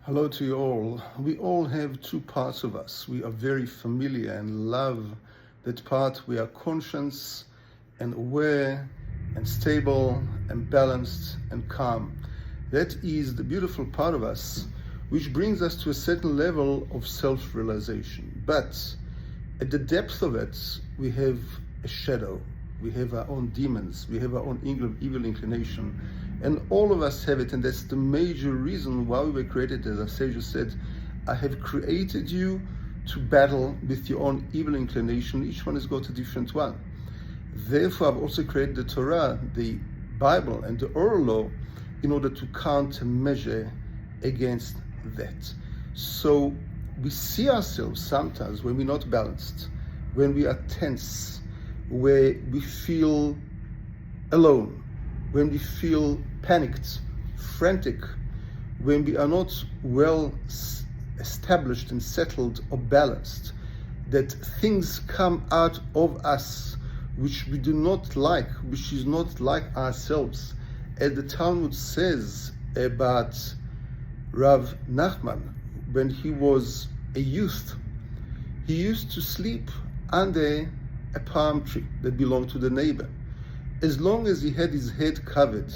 Hello to you all. We all have two parts of us. We are very familiar and love that part. We are conscious and aware and stable and balanced and calm. That is the beautiful part of us, which brings us to a certain level of self-realization. But at the depth of it, we have a shadow. We have our own demons. We have our own evil inclination. And all of us have it, and that's the major reason why we were created. As our Savior said, I have created you to battle with your own evil inclination. Each one has got a different one. Therefore, I've also created the Torah, the Bible, and the oral law in order to countermeasure against that. So we see ourselves sometimes when we're not balanced, when we are tense, where we feel alone, when we feel panicked, frantic, when we are not well established and settled or balanced, that things come out of us which we do not like, which is not like ourselves. As the Talmud says about Rav Nachman, when he was a youth, he used to sleep under a palm tree that belonged to the neighbor. As long as he had his head covered,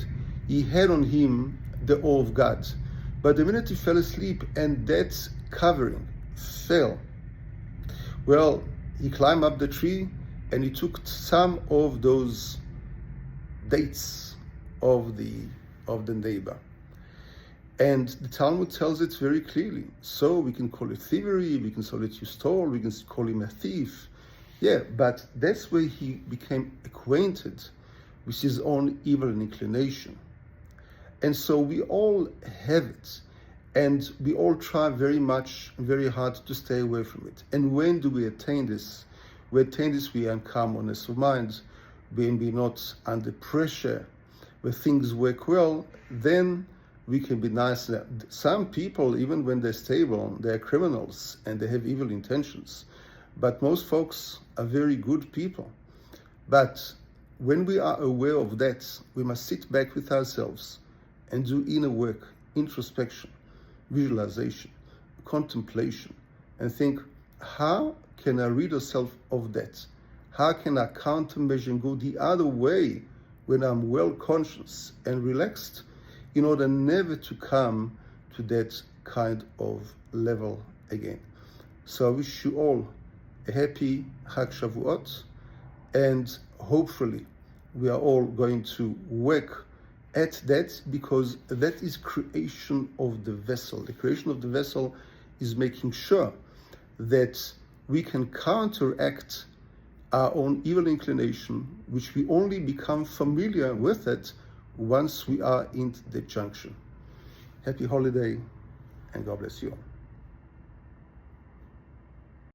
he had on him the awe of God. But the minute he fell asleep and that covering fell, well, he climbed up the tree and he took some of those dates of the neighbor. And the Talmud tells it very clearly. So we can call it thievery, we can call it you stole, we can call him a thief. Yeah, but that's where he became acquainted with his own evil inclination. And so we all have it, and we all try very much, very hard to stay away from it. And when do we attain this? We attain this, we are in calmness of mind, when we're not under pressure, where things work well, then we can be nice. Some people, even when they're stable, they're criminals and they have evil intentions. But most folks are very good people. But when we are aware of that, we must sit back with ourselves and do inner work, introspection, visualization, contemplation, and think, how can I rid myself of that? How can I countermeasure and go the other way when I'm well conscious and relaxed, in order never to come to that kind of level again? So I wish you all a happy Chag Shavuot, and hopefully we are all going to work at that, because that is creation of the vessel. The creation of the vessel is making sure that we can counteract our own evil inclination, which we only become familiar with it once we are in the junction. Happy holiday, and God bless you all.